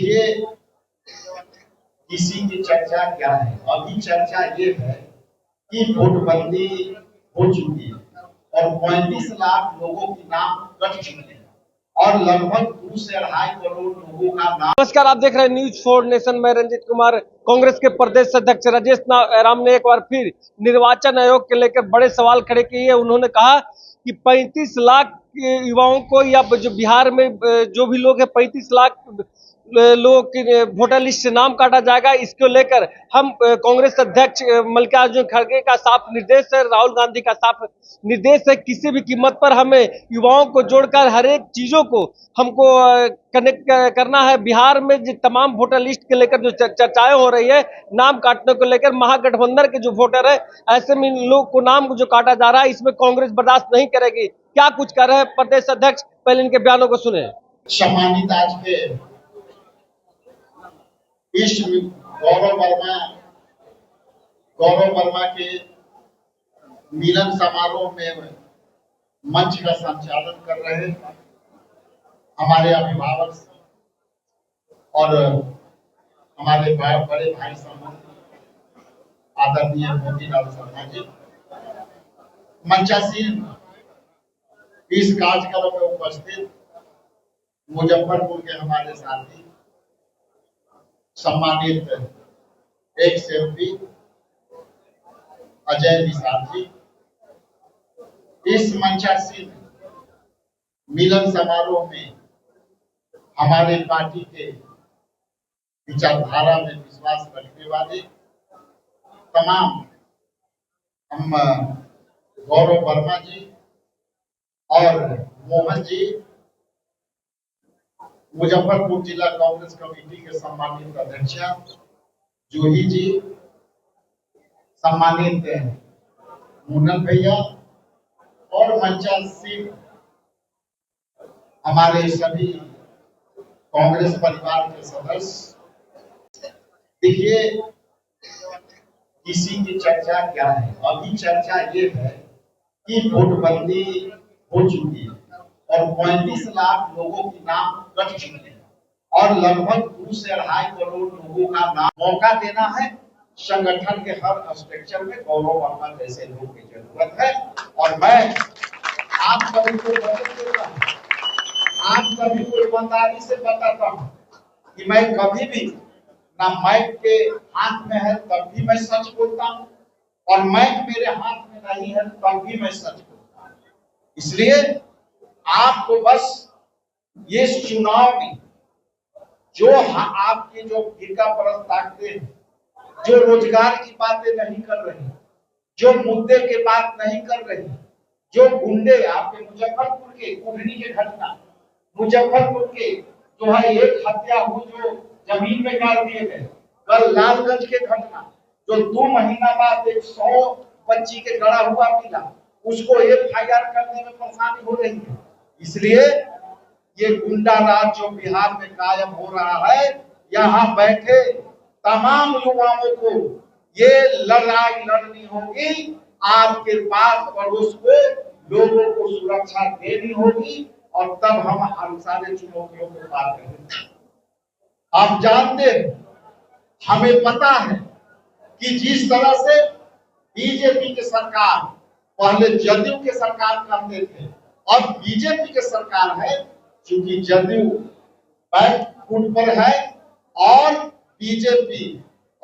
देखिए, किसी की चर्चा क्या है, अभी चर्चा ये है कि नोटबंदी हो चुकी है और 35 लाख लोगों की नाम कट चुके हैं और लगभग 2 से 2.5 करोड़ लोगों का नाम। नमस्कार, आप देख रहे हैं न्यूज 4 नेशन। मैं रंजीत कुमार। कांग्रेस के प्रदेश अध्यक्ष राजेश राम ने एक बार फिर निर्वाचन आयोग के लेकर बड़े सवाल खड़े किए। उन्होंने कहा कि 35 लाख युवाओं को या जो बिहार में जो भी लोग हैं 35 लाख लोगों की वोटर लिस्ट से नाम काटा जाएगा। इसको लेकर हम कांग्रेस अध्यक्ष मल्लिकार्जुन खड़गे का साफ निर्देश है, राहुल गांधी का साफ निर्देश है, किसी भी कीमत पर हमें युवाओं को जोड़कर हर एक चीजों को हमको कनेक्ट करना है। बिहार में जो तमाम वोटर लिस्ट के लेकर जो चर्चाएं हो रही है, नाम काटने को लेकर, महागठबंधन के जो वोटर है ऐसे में इन लोग को नाम जो काटा जा रहा है, इसमें कांग्रेस बर्दाश्त नहीं करेगी। क्या कुछ कर रहे हैं प्रदेश अध्यक्ष, पहले इनके बयानों को सुने। सम्मानित आज के इस गौरव वर्मा के मिलन समारोह में मंच का संचालन कर रहे हमारे अभिभावक और हमारे बड़े भाई साहब आदरणीय मोतीलाल शर्मा जी, मंचासीन इस कार्यक्रम में उपस्थित मुजफ्फरपुर के हमारे साथी सम्मानित एक्स एमपी अजय निषाद जी, इस मंचासीन मिलन समारोह में हमारे पार्टी के विचारधारा में विश्वास रखने वाले तमाम हम गौरव वर्मा जी और मोहन जी, मुजफ्फरपुर जिला कांग्रेस कमेटी के सम्मानित अध्यक्ष जूही जी, सम्मानित मुन्नन भैया और मंचासीन हमारे सभी कांग्रेस परिवार के सदस्य। देखिए, किसी की चर्चा क्या है, अभी चर्चा ये है कि नोटबंदी हो चुकी है और 35 लाख लोगों की नाम कट चुके हैं और लगभग 2 से 2.5 करोड़ लोगों का नाम। मौका देना है संगठन के हर स्ट्रक्चर में गौरव वर्मा जैसे लोग की जरूरत है। और मैं आप सभी को वचन देता हूं, आप सभी को ईमानदारी से बताता हूं कि मैं कभी भी ना माइक के हाथ में है तब भी मैं सच बोलता हूं और माइक मेरे हाथ में नहीं है तब भी मैं सच बोलता हूं। इसलिए आपको बस ये चुनाव में जो आपके जो फिरका परस्त ताकते हैं, जो रोजगार की बातें नहीं कर रही, जो मुद्दे के बात नहीं कर रही, जो गुंडे आपके मुजफ्फरपुर के कुढ़नी के घटना, मुजफ्फरपुर के जो है एक हत्या हुई जो जमीन में गाड़ दिए गए, कल लालगंज के घटना जो 2 महीना बाद 100 बच्ची के गड़ा हुआ मिला, उसको FIR करने में परेशानी हो रही है। इसलिए ये गुंडा राज जो बिहार में कायम हो रहा है, यहाँ बैठे तमाम युवाओं को ये लड़ाई लड़नी होगी। आपके पास पड़ोस को लोगों को सुरक्षा देनी होगी और तब हम सारे चुनौतियों को पार करेंगे। आप जानते हैं, हमें पता है कि जिस तरह से बीजेपी की सरकार पहले जदयू के सरकार करते थे, अब बीजेपी की सरकार है, क्योंकि जदयू बैक फुट पर है और बीजेपी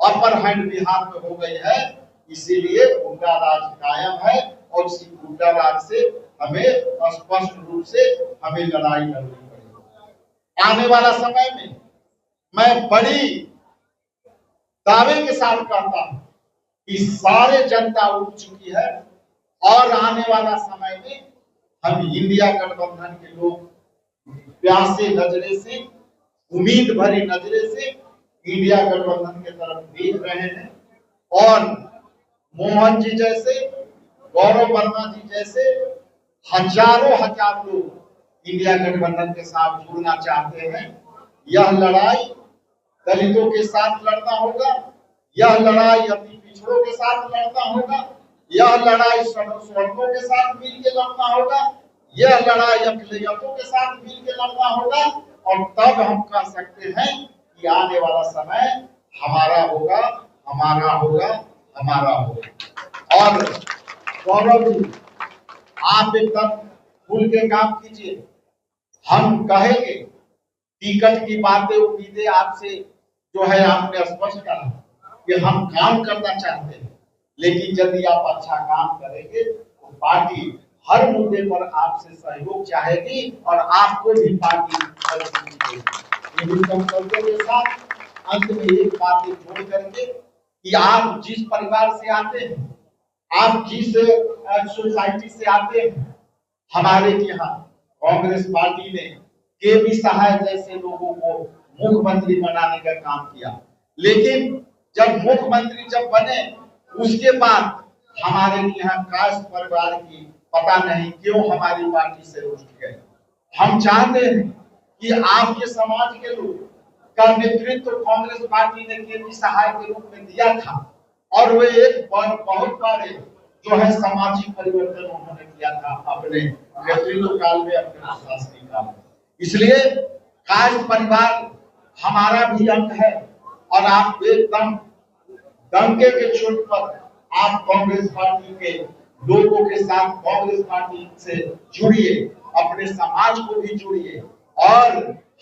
अपर हैंड बिहार में हो गई है, इसीलिए गुंडा राज कायम है और इसी गुंडा राज से हमें स्पष्ट रूप से हमें लड़ाई लड़नी पड़ेगी। आने वाला समय में मैं बड़ी दावे के साथ कहता हूं कि सारे जनता उठ चुकी है और आने वाला समय में हम इंडिया गठबंधन के लोग प्यासे नजरे से, उम्मीद भरी नजरे से इंडिया गठबंधन के तरफ देख रहे हैं और मोहन जी जैसे, गौरव वर्मा जी जैसे हजार लोग इंडिया गठबंधन के साथ जुड़ना चाहते हैं। यह लड़ाई दलितों के साथ लड़ना होगा, यह लड़ाई अति पिछड़ों के साथ लड़ना होगा, यह लड़ाई सवर्णों के साथ मिलकर लड़ना होगा, यह लड़ाई अकलियतों के साथ मिलकर लड़ना होगा और तब हम कह सकते हैं कि आने वाला समय हमारा होगा, हमारा होगा, हमारा होगा। और गौरव जी, आप एकदम खुल के काम कीजिए। हम कहेंगे टिकट की बातें उम्मीदें आपसे जो है आपने स्पष्ट कहा कि हम काम करना चाहते हैं, लेकिन यदि आप अच्छा काम करेंगे तो पार्टी हर मुद्दे पर आपसे सहयोग चाहेगी और आपको भी पार्टी देगी। इन संकल्पों के साथ अंत में एक बात जोड़ करके कि आप जिस परिवार से आते हैं, आप जिस सोसाइटी से आते हैं, हमारे यहाँ कांग्रेस पार्टी ने केबी सहाय जैसे लोगों को मुख्यमंत्री बनाने का काम किया, लेकिन जब मुख्यमंत्री जब बने उसके बाद हमारे यहाँ कास्ट परिवार की पता नहीं क्यों हमारी पार्टी से उठ गए। हम चाहते हैं कि आपके समाज के लोग का नेतृत्व कांग्रेस पार्टी ने केबी सहाय के रूप में दिया था और वे एक बहुत बड़े जो है सामाजिक परिवर्तन उन्होंने किया था अपने नेतृत्व काल में, अपने प्रशासनिक काल में। इसलिए कास्ट परिवार हमारा भी अंग है और आप एकदम दंगे के चोट पर आप कांग्रेस पार्टी के लोगों के साथ कांग्रेस पार्टी से जुड़िए, अपने समाज को भी जुड़िए और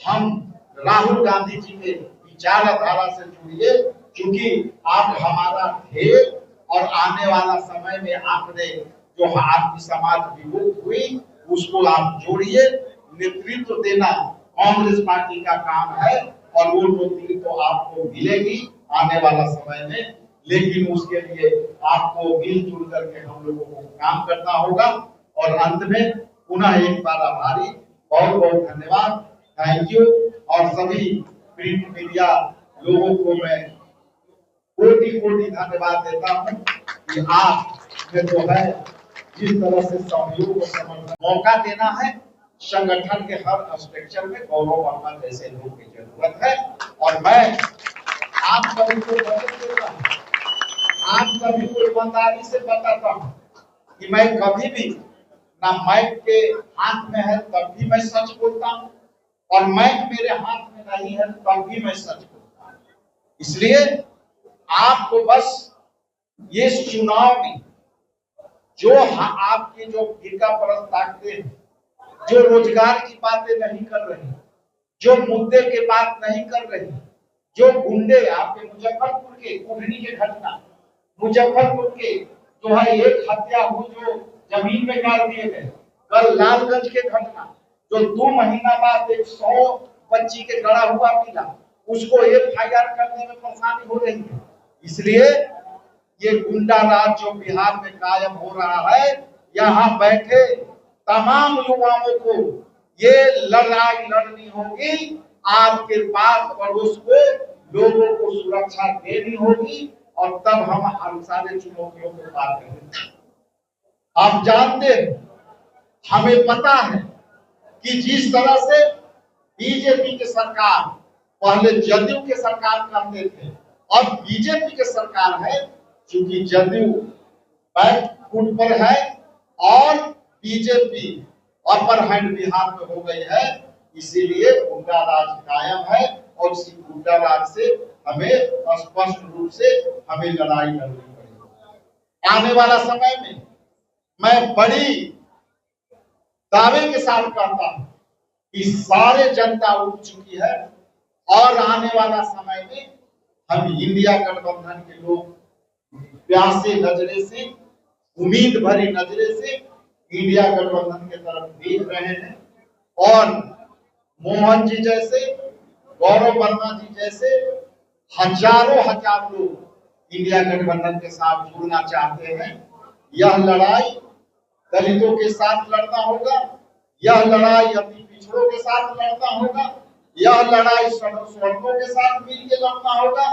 हम राहुल गांधी जी के विचारधारा से जुड़िए, क्योंकि आप हमारा ध्येय और आने वाला समय में आपने जो आपकी समाज विमुक्त हुई उसको आप जोड़िए। नेतृत्व देना कांग्रेस पार्टी का काम है और वो नेतृत्व आपको मिलेगी आने वाला समय में, लेकिन उसके लिए आपको मिलजुल करके हम लोगों को काम करना होगा। और अंत में पुनः एक बार आभारी, बहुत बहुत धन्यवाद, थैंक यू। और सभी प्रिंट मीडिया लोगों को मैं कोटि कोटि धन्यवाद देता हूँ कि आप जो है जिस तरह से सहयोग और समर्थन मौका देना है, संगठन के हर स्ट्रक्चर में गौरव वर्मा जैसे लोग की जरूरत है। और मैं आप सभी को वचन देता हूँ, आप सभी को ईमानदारी से बताता हूँ कि मैं कभी भी ना माइक के हाथ में है तब भी मैं सच बोलता हूँ और माइक मेरे हाथ में नहीं है तब भी मैं सच बोलता हूँ। इसलिए आपको बस ये चुनाव में जो आपके जो गिरका परस्त ताकते हैं, जो रोजगार की बातें नहीं कर रही, जो मुद्दे के बात नहीं कर रही, जो गुंडे आपके मुजफ्फरपुर के कुढ़नी के घटना, मुजफ्फरपुर के जो है एक हत्या हुई जो जमीन में गाड़ दिए गए, कल लालगंज के घटना जो 2 महीना बाद 100 बच्ची के गड़ा हुआ मिला, उसको FIR करने में परेशानी हो रही है। इसलिए ये गुंडा राज जो बिहार में कायम हो रहा है, यहाँ बैठे तमाम युवाओं को ये लड़ाई लड़नी होगी, आपके पास पड़ोस को लोगों को सुरक्षा देनी होगी और तब हम सारे चुनौतियों को पार करेंगे। आप जानते हैं, हमें पता है कि जिस तरह से बीजेपी के सरकार पहले जदयू के सरकार करते थे, अब बीजेपी के सरकार है, क्योंकि जदयू बैक फुट पर है और बीजेपी अपर हैंड बिहार में हो गई है, इसीलिए गुंडा राज कायम है और इसी गुंडा राज से हमें स्पष्ट रूप से हमें लड़ाई लड़नी पड़ेगी। आने वाला समय में मैं बड़ी दावे के साथ कहता हूं कि सारे जनता उठ चुकी है और आने वाला समय में हम इंडिया गठबंधन के लोग प्यासे नजरे से, उम्मीद भरी नजरे से इंडिया गठबंधन के तरफ देख रहे हैं और मोहन जी जैसे, गौरव वर्मा जी जैसे हजारों हजार लोग इंडिया गठबंधन के साथ जुड़ना चाहते हैं। यह लड़ाई दलितों के साथ लड़ना होगा, यह लड़ाई अति पिछड़ों के साथ लड़ना होगा, यह लड़ाई सवर्णों के साथ मिलकर लड़ना होगा,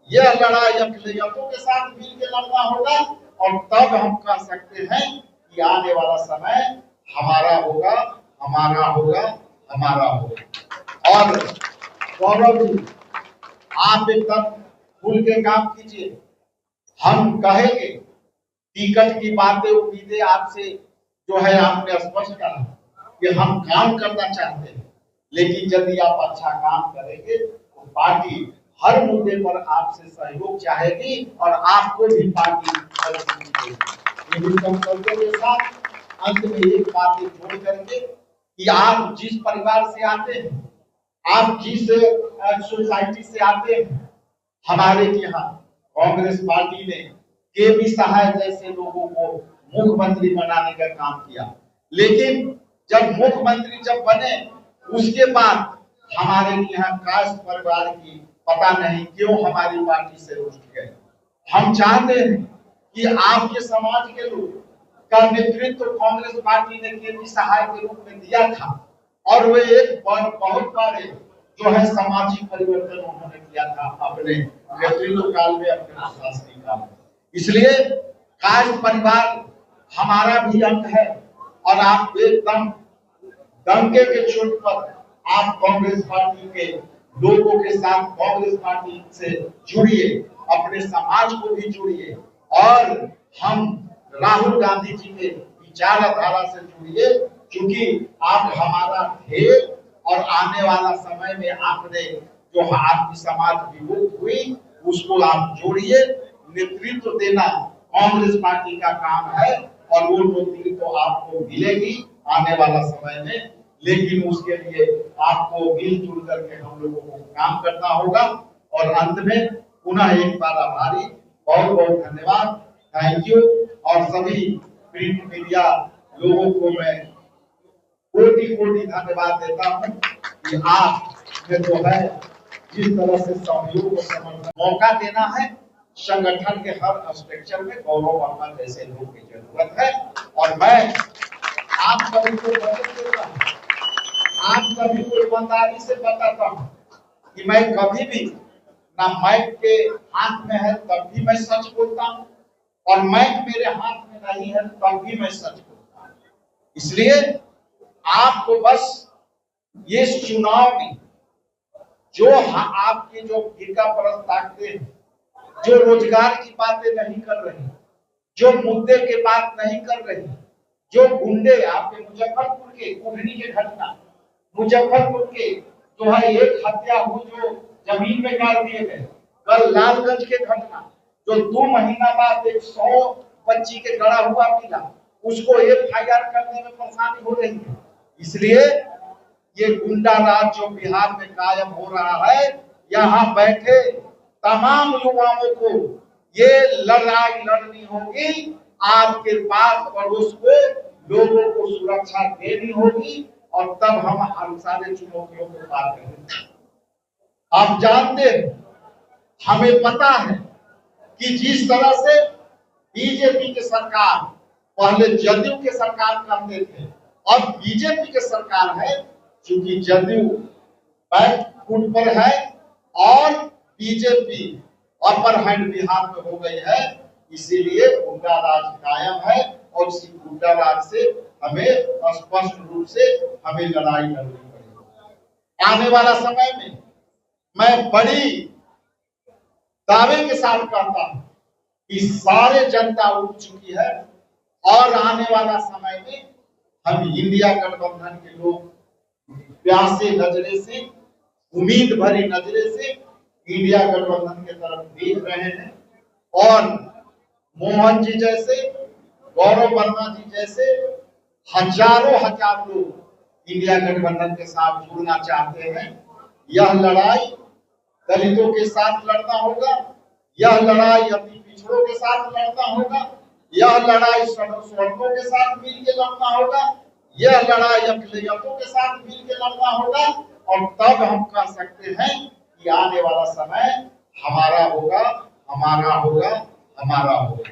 यह लड़ाई अकलियतों के साथ मिलकर लड़ना होगा और तब हम कह सकते हैं कि आने वाला समय हमारा होगा, हमारा होगा, हमारा होगा। और गौरव जी, आप एकदम खुल के काम कीजिए। हम कहेंगे टिकट की बातें उम्मीदें आपसे जो है आपने स्पष्ट कहा कि हम काम करना चाहते हैं, लेकिन यदि आप अच्छा काम करेंगे तो पार्टी हर मुद्दे पर आपसे सहयोग चाहेगी और आपको भी पार्टी मजबूती देगी। इन संकल्पों के साथ अंत में एक बात जोड़ करके कि आप जिस परिवार से आते हैं, आप जिस सोसाइटी से आते हैं, हमारे यहाँ कांग्रेस पार्टी ने केपी सहाय जैसे लोगों को मुख्यमंत्री बनाने का काम किया, लेकिन जब मुख्यमंत्री जब बने उसके बाद हमारे यहाँ कास्ट परिवार की पता नहीं क्यों हमारी पार्टी से उठ गए। हम चाहते हैं कि आपके समाज के लोग का नेतृत्व कांग्रेस पार्टी ने केपी सहाय के रूप में दिया था और वे एक बहुत बड़े जो है सामाजिक परिवर्तन उन्होंने किया था अपने नेतृत्व काल में, अपने प्रशासनिक काल में। इसलिए कास्ट परिवार हमारा भी अंग है और आप एकदम डंके के चोट पर आप कांग्रेस पार्टी के लोगों के साथ कांग्रेस पार्टी से जुड़िए, अपने समाज को भी जुड़िए और हम राहुल गांधी जी के विचारधारा से जुड़िए, क्योंकि आप हमारा ध्येय और आने वाला समय में आपने जो आपकी समाज विमुक्त हुई उसको आप जोड़िए। नेतृत्व देना कांग्रेस पार्टी का काम है और वो नेतृत्व आपको मिलेगी आने वाला समय में, लेकिन उसके लिए आपको मिलजुल करके हम लोगों को काम करना होगा। और अंत में पुनः एक बार आभारी, बहुत बहुत धन्यवाद, थैंक यू। और सभी प्रिंट मीडिया लोगों को मैं कोटि कोटि धन्यवाद देता हूँ कि आप जो है जिस तरह से सहयोग और समर्थन मौका देना है, संगठन के हर स्ट्रक्चर में गौरव वर्मा जैसे लोग की जरूरत है। और मैं आप सभी को वचन देता हूँ, आप सभी को ईमानदारी से बताता हूँ कि मैं कभी भी ना माइक के हाथ में है तब भी मैं सच बोलता हूँ और माइक मेरे हाथ में नहीं है तब भी मैं सच बोलता हूँ। इसलिए आपको बस ये चुनाव में जो आपके जो फिरका परस्त ताकते हैं, जो रोजगार की बातें नहीं कर रही, जो मुद्दे के बात नहीं कर रही, जो गुंडे आपके मुजफ्फरपुर के कुढ़नी के घटना, मुजफ्फरपुर के जो है एक हत्या हुई जो जमीन में गाड़ दिए गए, कल लालगंज के घटना जो 2 महीना बाद 100 बच्ची के गड़ा हुआ मिला, उसको FIR करने में परेशानी हो रही है। इसलिए ये गुंडा राज जो बिहार में कायम हो रहा है, यहाँ बैठे तमाम युवाओं को ये लड़ाई लड़नी होगी। आपके पास पड़ोस को लोगों को सुरक्षा देनी होगी और तब हम सारे चुनौतियों को पार करेंगे। आप जानते हैं, हमें पता है कि जिस तरह से बीजेपी की सरकार पहले जदयू के सरकार करते थे, अब बीजेपी की सरकार है, क्योंकि जदयू बैकफुट पर है और बीजेपी अपर हैंड बिहार में हो गई है, इसीलिए गुंडा राज कायम है और इसी गुंडा राज से हमें स्पष्ट रूप से हमें लड़ाई लड़नी पड़ेगी। आने वाला समय में मैं बड़ी दावे के साथ कहता हूं कि सारे जनता उठ चुकी है और आने वाला समय में हम इंडिया गठबंधन के लोग प्यासे नजरे से, उम्मीद भरी नजरे से इंडिया गठबंधन के तरफ देख रहे हैं और मोहन जी जैसे, गौरव वर्मा जी जैसे हजारों हजार लोग इंडिया गठबंधन के साथ जुड़ना चाहते हैं। यह लड़ाई दलितों के साथ लड़ना होगा, यह लड़ाई अति पिछड़ों के साथ लड़ना होगा, यह लड़ाई सवर्णों के साथ मिलकर लड़ना होगा, यह लड़ाई अकलियतों के साथ मिलकर लड़ना होगा और तब हम कह सकते हैं कि आने वाला समय हमारा होगा, हमारा होगा, हमारा होगा।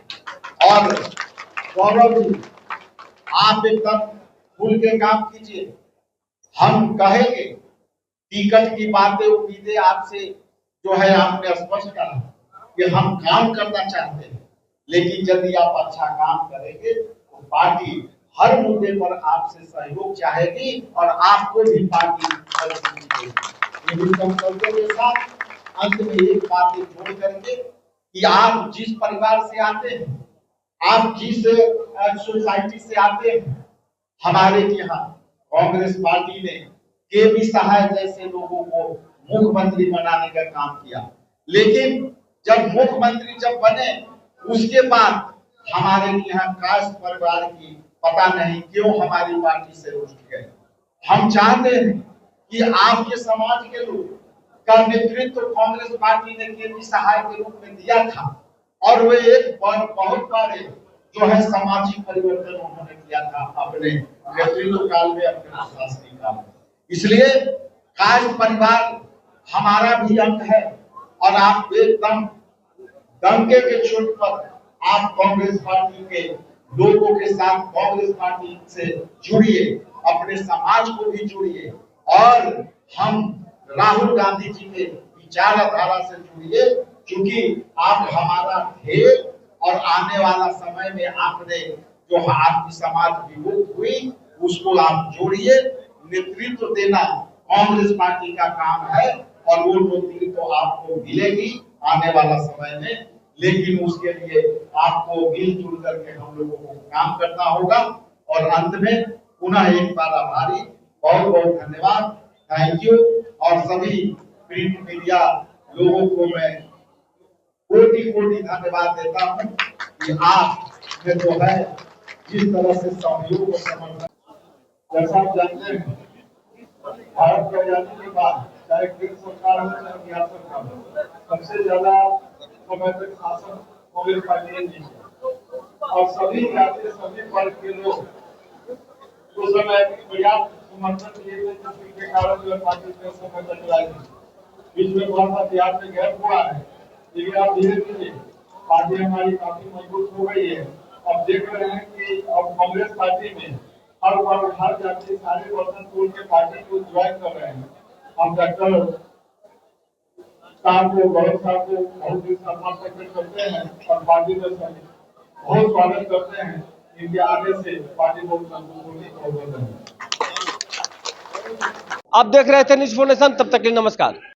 और गौरव जी, आप एकदम खुल के काम कीजिए। हम कहेंगे टिकट की बातें उम्मीदें आपसे जो है आपने स्पष्ट कहा कि हम काम करना चाहते हैं, लेकिन यदि आप अच्छा काम करेंगे तो पार्टी हर मुद्दे पर आपसे सहयोग चाहेगी और आपको भी पार्टी मजबूती देगी। संकल्पों के साथ अंत में एक बात जोड़ करके कि आप जिस परिवार से आते हैं, आप जिस सोसाइटी से आते हैं, हमारे यहाँ कांग्रेस पार्टी ने केपी सहाय जैसे लोगों को मुख्यमंत्री बनाने का काम किया। लेकिन जब मुख्यमंत्री जब बने उसके बाद हमारे यहाँ कास्ट परिवार की पता नहीं क्यों हमारी पार्टी से उठ गए। हम चाहते हैं कि आपके समाज के लोग का नेतृत्व कांग्रेस पार्टी ने केपी सहाय के रूप में दिया था और वे एक बहुत बड़े जो है सामाजिक परिवर्तन उन्होंने किया था अपने नेतृत्व काल में, अपने प्रशासनिक काल में। इसलिए कास्ट परिवार हमारा भी अंग है और आप एकदम डंके के चोट पर आप कांग्रेस पार्टी के लोगों के साथ कांग्रेस पार्टी से जुड़िए, अपने समाज को भी जुड़िए और हम राहुल गांधी जी के विचारधारा से जुड़िए, क्योंकि आप हमारा ध्येय और आने वाला समय में आपने जो आपकी समाज विमुक्त हुई उसको आप जोड़िए। नेतृत्व देना कांग्रेस पार्टी का काम है और वो नेतृत्व आपको मिलेगी आने वाला समय में, लेकिन उसके लिए आपको मिलजुल करके हम लोगों को काम करना होगा। और अंत में पुनः एक बार आभारी, बहुत बहुत धन्यवाद, थैंक यू। और सभी प्रिंट मीडिया लोगों को मैं कोटि कोटि धन्यवाद देता हूँ कि आप जो है जिस तरह से सहयोग और समर्थन, जैसा आप जानते हैं भारत की आजादी के बाद चाहे केंद्र सरकार हो चाहे बिहार सरकार हो, सबसे ज्यादा समय तक शासन कांग्रेस पार्टी ने किया और सभी जाति सभी वर्ग के लोग उस समय पर्याप्त समर्थन दिए थे, जिसके कारण जो पार्टी ने समय तक चलाई। बीच में बहुत सा बिहार में गैप हुआ है, लेकिन अब धीरे धीरे पार्टी हमारी काफी मजबूत हो गई है। अब देख रहे हैं कि अब कांग्रेस पार्टी में हर वर्ग हर जाति सारे वर्षन छोड़ के पार्टी को ज्वाइन कर रहे हैं। हम डॉक्टर साहब को गौरव साहब को बहुत ही सम्मान प्रकट करते हैं और पार्टी में बहुत स्वागत करते हैं। इनके आगे से पार्टी बहुत संतुष्ट होगी। आप देख रहे थे न्यूज़ 4 नेशन, तब तक के लिए नमस्कार।